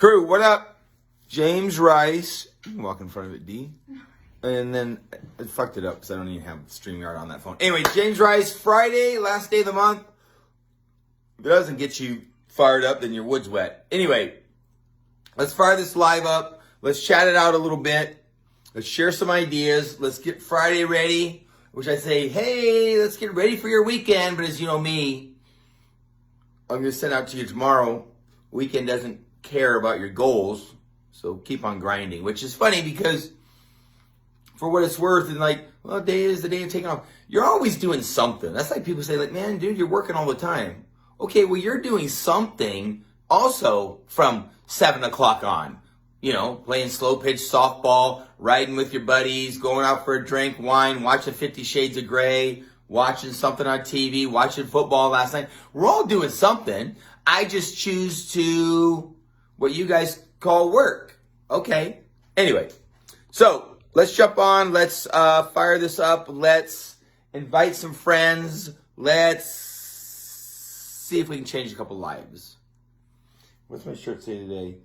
Crew, what up? James Rice. You can walk in front of it, D. And then I fucked it up because I don't even have StreamYard on that phone. Anyway, James Rice, Friday, last day of the month. If it doesn't get you fired up, then your wood's wet. Anyway, let's fire this live up. Let's chat it out a little bit. Let's share some ideas. Let's get Friday ready, which I say, hey, let's get ready for your weekend. But as you know me, I'm going to send out to you tomorrow. Weekend doesn't care about your goals, so keep on grinding, which is funny because for what it's worth, and like, well, day is the day of taking off. You're always doing something. That's like people say, like, man, dude, you're working all the time. Okay, well, you're doing something also from 7 o'clock on. You know, playing slow pitch softball, riding with your buddies, going out for a drink, wine, watching 50 Shades of Grey, watching something on TV, watching football last night. We're all doing something. I just choose to what you guys call work. Okay. Anyway, so let's jump on. Let's fire this up. Let's invite some friends. Let's see if we can change a couple lives. What's my shirt say today?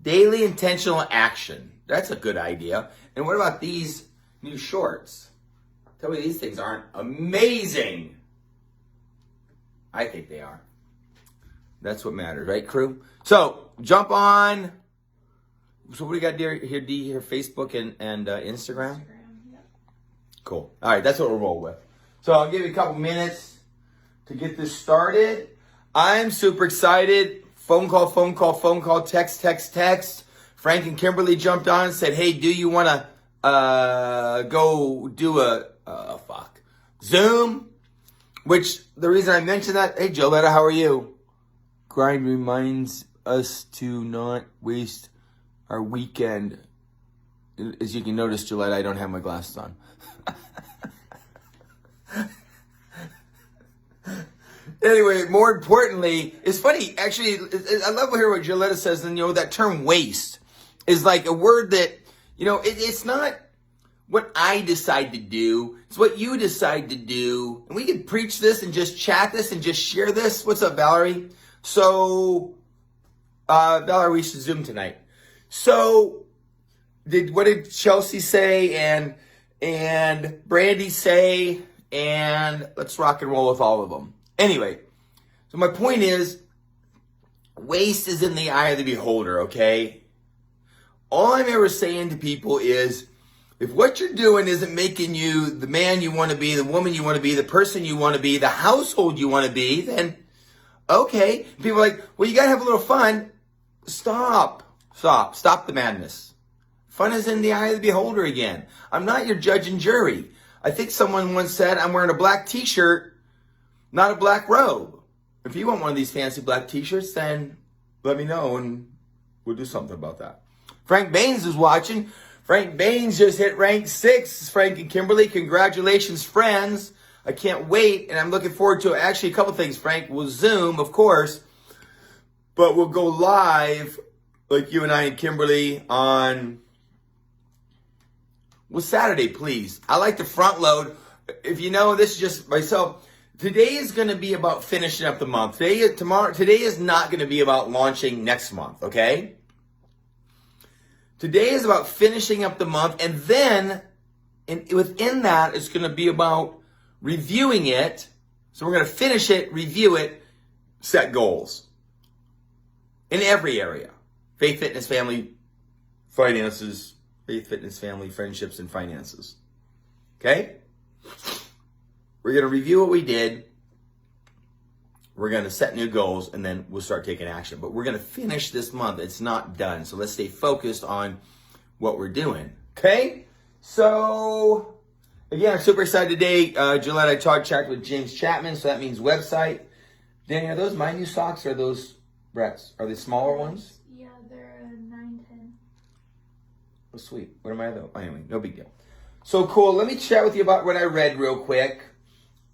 Daily intentional action. That's a good idea. And what about these new shorts? Tell me these things aren't amazing. I think they are. That's what matters, right, crew? So, jump on. So what do we got here, D? Here, Facebook and Instagram? Yeah. Cool. All right, that's what we'll roll with. So I'll give you a couple minutes to get this started. I'm super excited. Phone call, text. Frank and Kimberly jumped on and said, hey, do you want to go do a Zoom? Which, the reason I mentioned that, hey, Joletta, how are you? Grind reminds us to not waste our weekend. As you can notice, Joletta, I don't have my glasses on. Anyway, more importantly, it's funny, actually, I love to hear what Joletta says, and, that term waste is like a word that, it's not what I decide to do, it's what you decide to do, and we can preach this and just chat this and just share this. What's up, Valerie? So, Valerie, we should Zoom tonight. So, what did Chelsea say, and Brandy say, and let's rock and roll with all of them. Anyway, so my point is, waste is in the eye of the beholder, okay? All I'm ever saying to people is, if what you're doing isn't making you the man you want to be, the woman you want to be, the person you want to be, the household you want to be, then, okay. People are like, well, you got to have a little fun. Stop the madness. Fun is in the eye of the beholder again. I'm not your judge and jury. I think someone once said, I'm wearing a black t-shirt, not a black robe. If you want one of these fancy black t-shirts, then let me know and we'll do something about that. Frank Baines is watching. Frank Baines just hit rank 6. Frank and Kimberly, congratulations, friends. I can't wait, and I'm looking forward to actually a couple things. Frank will Zoom, of course, but we'll go live, like you and I and Kimberly, on Saturday, please. I like to front load. If you know, this is just myself. Today is going to be about finishing up the month. Today is not going to be about launching next month, okay? Today is about finishing up the month, and then within that, it's going to be about reviewing it. So we're going to finish it, review it, set goals in every area. Faith, fitness, family, finances. Faith, fitness, family, friendships, and finances. Okay? We're going to review what we did. We're going to set new goals, and then we'll start taking action. But we're going to finish this month. It's not done. So let's stay focused on what we're doing. Okay? So, again, I'm super excited today. Gillette, I checked with James Chapman, so that means website. Danny, are those my new socks or are those Brett's? Are they smaller ones? Yeah, they're 9-10. Oh, sweet. What am I, though? Anyway, no big deal. So cool. Let me chat with you about what I read real quick.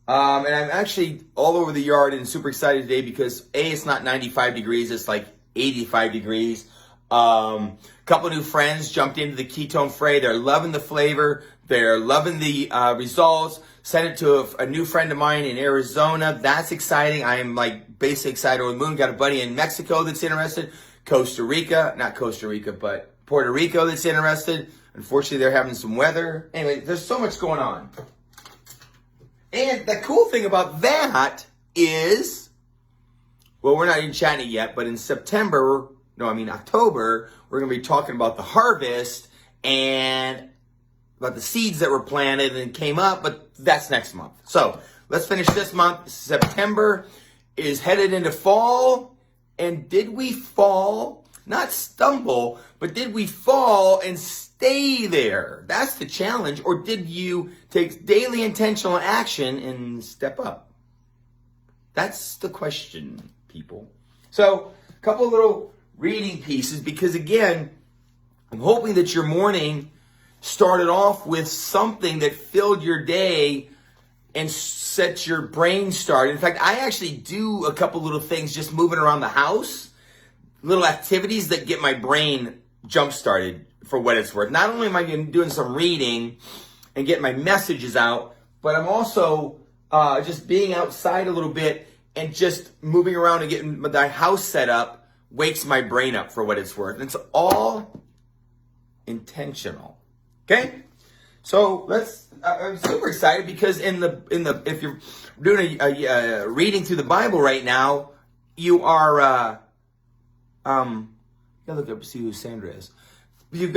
And I'm actually all over the yard and super excited today because A, it's not 95 degrees, it's like 85 degrees. Couple new friends jumped into the ketone fray. They're loving the flavor. They're loving the results. Sent it to a new friend of mine in Arizona. That's exciting. I am like basically excited with Moon. Got a buddy in Mexico that's interested. Puerto Rico that's interested. Unfortunately, they're having some weather. Anyway, there's so much going on. And the cool thing about that is, well, we're not even chatting yet, but in October, we're going to be talking about the harvest and about the seeds that were planted and came up, but that's next month. So let's finish this month. September is headed into fall. And did we fall, not stumble, but did we fall and stay there? That's the challenge. Or did you take daily intentional action and step up? That's the question, people. So a couple little reading pieces, because again, I'm hoping that your morning started off with something that filled your day and set your brain started. In fact, I actually do a couple little things just moving around the house, little activities that get my brain jump-started for what it's worth. Not only am I doing some reading and getting my messages out, but I'm also just being outside a little bit and just moving around and getting my house set up wakes my brain up for what it's worth. And it's all intentional. Okay? So I'm super excited because if you're doing a reading through the Bible right now, you are look up to see who Sandra is. You're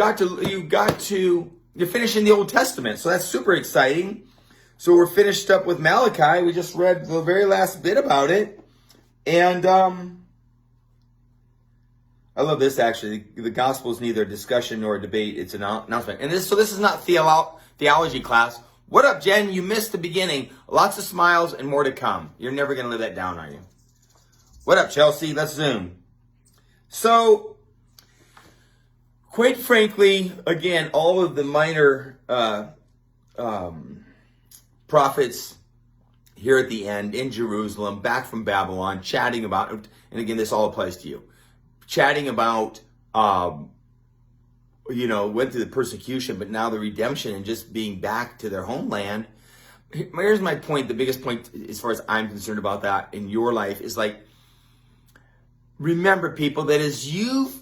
finishing the Old Testament, so that's super exciting. So we're finished up with Malachi. We just read the very last bit about it, and I love this actually. The gospel is neither a discussion nor a debate; it's an announcement. And this is not theology class. What up, Jen? You missed the beginning. Lots of smiles and more to come. You're never going to live that down, are you? What up, Chelsea? Let's zoom. So, quite frankly, again, all of the minor prophets here at the end in Jerusalem, back from Babylon, chatting about, and again, this all applies to you, chatting about, went through the persecution, but now the redemption and just being back to their homeland. Here's my point. The biggest point, as far as I'm concerned about that in your life, is like, remember, people, that as you've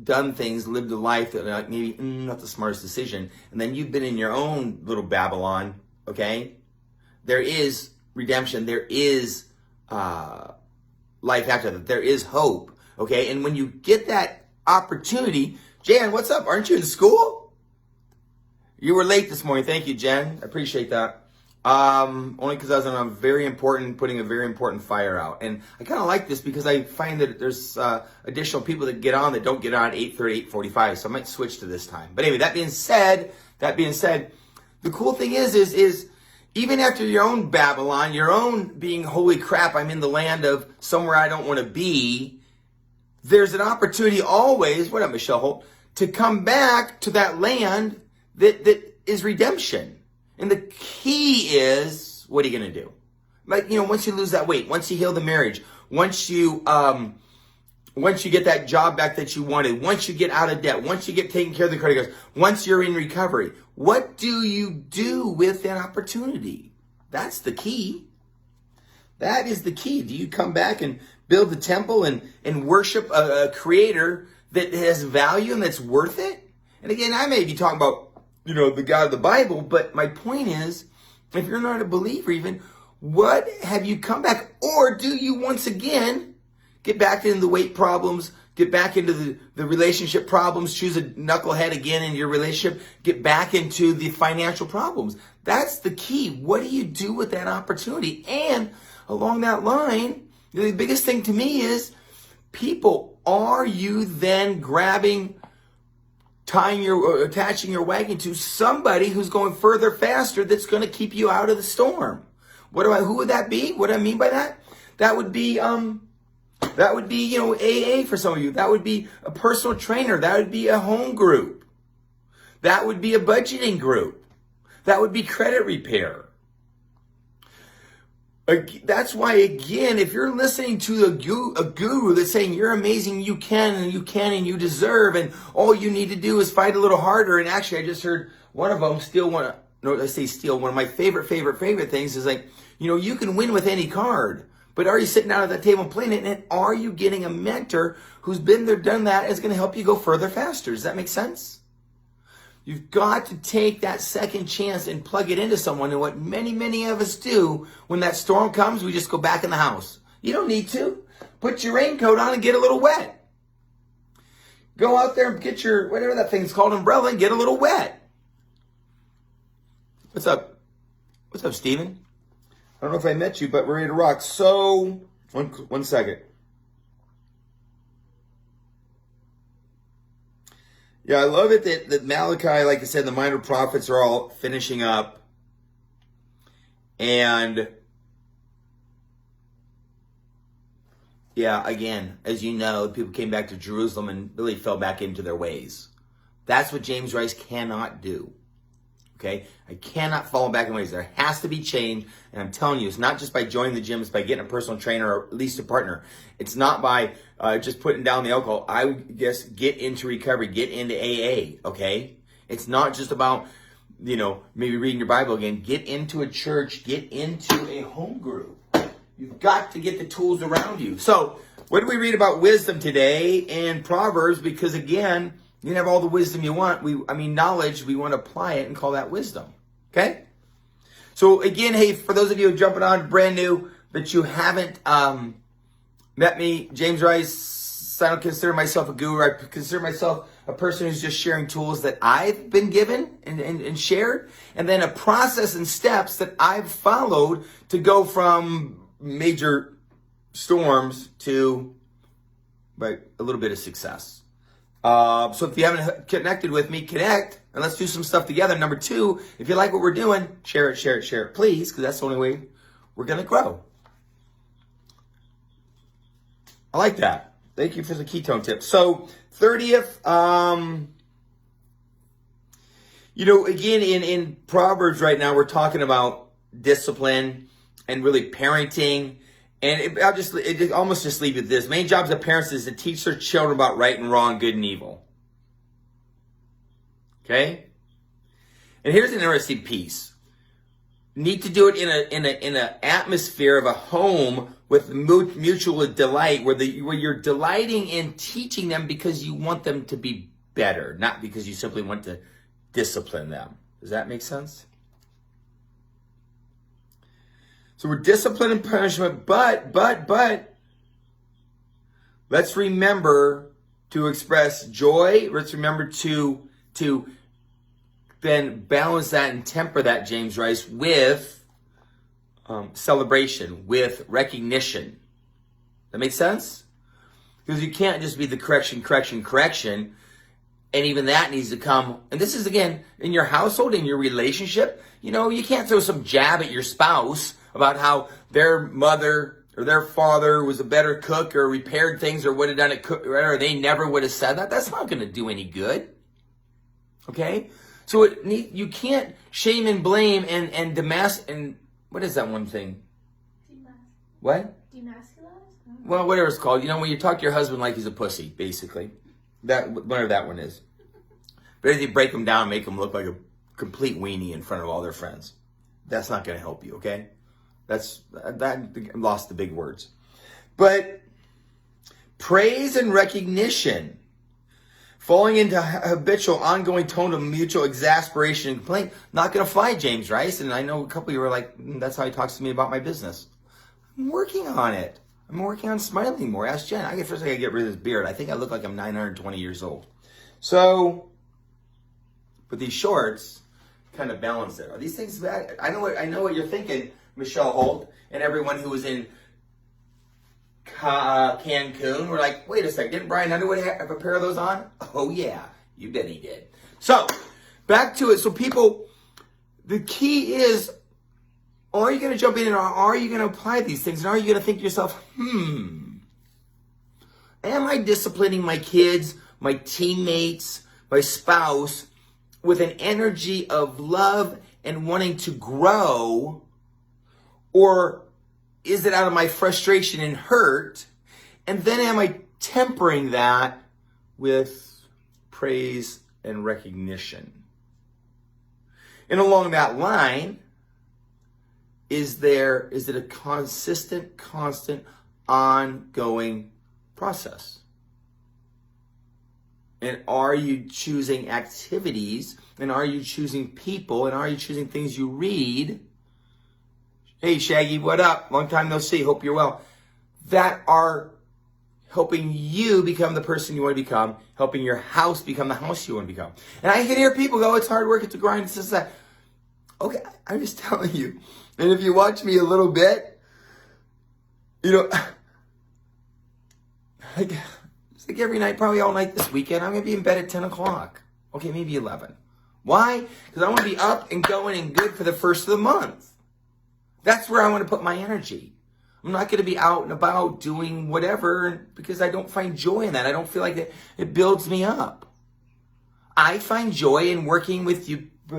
done things, lived a life that are maybe not the smartest decision, and then you've been in your own little Babylon, okay? There is redemption. There is life after that. There is hope, okay? And when you get that opportunity, Jan, what's up? Aren't you in school? You were late this morning. Thank you, Jen. I appreciate that. Only because I was on putting a very important fire out. And I kind of like this because I find that there's additional people that get on that don't get on at 8:30, 8:45. So I might switch to this time. But anyway, that being said, the cool thing is even after your own Babylon, your own being, holy crap, I'm in the land of somewhere I don't want to be, there's an opportunity always, what up, Michelle Holt, to come back to that land that is redemption. And the key is, what are you going to do? Like, once you lose that weight, once you heal the marriage, once you get that job back that you wanted, once you get out of debt, once you get taken care of the credit cards, once you're in recovery, what do you do with that opportunity? That's the key. That is the key. Do you come back and build the temple and worship a creator that has value and that's worth it? And again, I may be talking about the God of the Bible, but my point is, if you're not a believer even, what have you come back? Or do you once again get back into the weight problems, get back into the relationship problems, choose a knucklehead again in your relationship, get back into the financial problems? That's the key. What do you do with that opportunity? And along that line, the biggest thing to me is, people, are you then attaching your wagon to somebody who's going further, faster, that's going to keep you out of the storm? Who would that be? What do I mean by that? That would be AA for some of you. That would be a personal trainer. That would be a home group. That would be a budgeting group. That would be credit repair. That's why, again, if you're listening to a guru that's saying you're amazing, you can and you deserve, and all you need to do is fight a little harder. And actually, I just heard one of them one of my favorite things is like, you can win with any card, But are you sitting down at that table and playing it? And are you getting a mentor who's been there, done that, is going to help you go further faster? Does that make sense? You've got to take that second chance and plug it into someone. And what many, many of us do when that storm comes, we just go back in the house. You don't need to. Put your raincoat on and get a little wet. Go out there and get your, whatever that thing's called, umbrella, and get a little wet. What's up? What's up, Steven? I don't know if I met you, but we're ready to rock. So, one second. Yeah, I love it that Malachi, like I said, the minor prophets are all finishing up. And yeah, again, as you know, people came back to Jerusalem and really fell back into their ways. That's what James Rice cannot do. Okay? I cannot fall back in ways. There has to be change. And I'm telling you, it's not just by joining the gym. It's by getting a personal trainer or at least a partner. It's not by just putting down the alcohol. I would guess get into recovery. Get into AA. Okay? It's not just about, maybe reading your Bible again. Get into a church. Get into a home group. You've got to get the tools around you. So, what do we read about wisdom today in Proverbs? Because again, you can have all the wisdom you want. Knowledge, we want to apply it and call that wisdom. Okay? So again, hey, for those of you jumping on brand new, that you haven't met me, James Rice, I don't consider myself a guru. I consider myself a person who's just sharing tools that I've been given and shared, and then a process and steps that I've followed to go from major storms to a little bit of success. So if you haven't connected with me, connect, and let's do some stuff together. Number 2, if you like what we're doing, share it, please, because that's the only way we're going to grow. I like that. Thank you for the ketone tip. So 30th, again, in Proverbs right now, we're talking about discipline and really parenting. And it almost just leave it this. Main jobs of parents is to teach their children about right and wrong, good and evil. Okay? And here's an interesting piece. Need to do it in an atmosphere of a home with mutual delight, where you're delighting in teaching them because you want them to be better, not because you simply want to discipline them. Does that make sense? So we're discipline and punishment, but let's remember to express joy. Let's remember to then balance that and temper that, James Rice, with celebration, with recognition. That makes sense? Because you can't just be the correction. And even that needs to come. And this is, again, in your household, in your relationship. You can't throw some jab at your spouse about how their mother or their father was a better cook or repaired things or would have done it, or they never would have said that. That's not going to do any good. Okay? So you can't shame and blame and demas, and what is that one thing? What? Demasculize? Well, whatever it's called. When you talk to your husband like he's a pussy, basically. Whatever that one is. But if you break them down, make them look like a complete weenie in front of all their friends. That's not going to help you, okay? That lost the big words. But praise and recognition, falling into habitual, ongoing tone of mutual exasperation and complaint, not going to fly, James Rice. And I know a couple of you were like, that's how he talks to me about my business. I'm working on it. I'm working on smiling more. Ask Jen. First I got to get rid of this beard. I think I look like I'm 920 years old. So, but these shorts kind of balance it. Are these things bad? I know what you're thinking, Michelle Holt, and everyone who was in Cancun. We're like, wait a second, didn't Brian Underwood have a pair of those on? Oh yeah, you bet he did. So, back to it. So people, the key is, are you going to jump in and are you going to apply these things? And are you going to think to yourself, am I disciplining my kids, my teammates, my spouse with an energy of love and wanting to grow? Or is it out of my frustration and hurt? And then am I tempering that with praise and recognition? And along that line, is it a consistent, constant, ongoing process? And are you choosing activities? And are you choosing people? And are you choosing things you read? Hey, Shaggy, what up? Long time no see. Hope you're well. That are helping you become the person you want to become, helping your house become the house you want to become. And I can hear people go, it's hard work, it's a grind, it's just that. Okay, I'm just telling you. And if you watch me a little bit, you know, it's like every night, probably all night this weekend, I'm going to be in bed at 10 o'clock. Okay, maybe 11. Why? Because I want to be up and going and good for the first of the month. That's where I want to put my energy. I'm not going to be out and about doing whatever because I don't find joy in that. I don't feel like it builds me up. I find joy in working with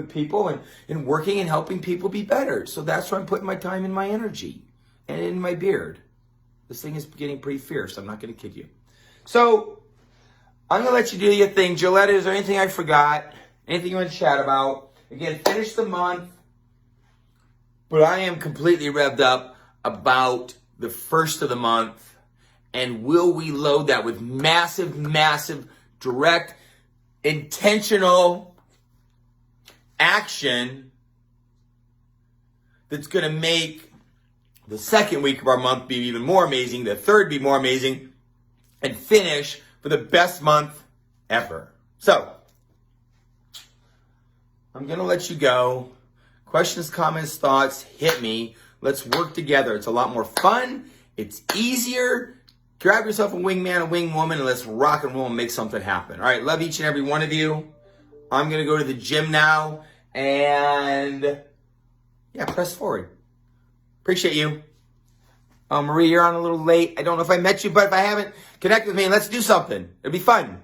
people and working and helping people be better. So that's where I'm putting my time and my energy and in my beard. This thing is getting pretty fierce. I'm not going to kid you. So I'm going to let you do your thing. Gillette, is there anything I forgot? Anything you want to chat about? Again, finish the month. But I am completely revved up about the first of the month. And will we load that with massive, massive, direct, intentional action that's going to make the second week of our month be even more amazing, the third be more amazing, and finish for the best month ever. So, I'm going to let you go. Questions, comments, thoughts, hit me. Let's work together. It's a lot more fun. It's easier. Grab yourself a wingman, a wingwoman, and let's rock and roll and make something happen. All right, love each and every one of you. I'm going to go to the gym now and, press forward. Appreciate you. Marie, you're on a little late. I don't know if I met you, but if I haven't, connect with me and let's do something. It'll be fun.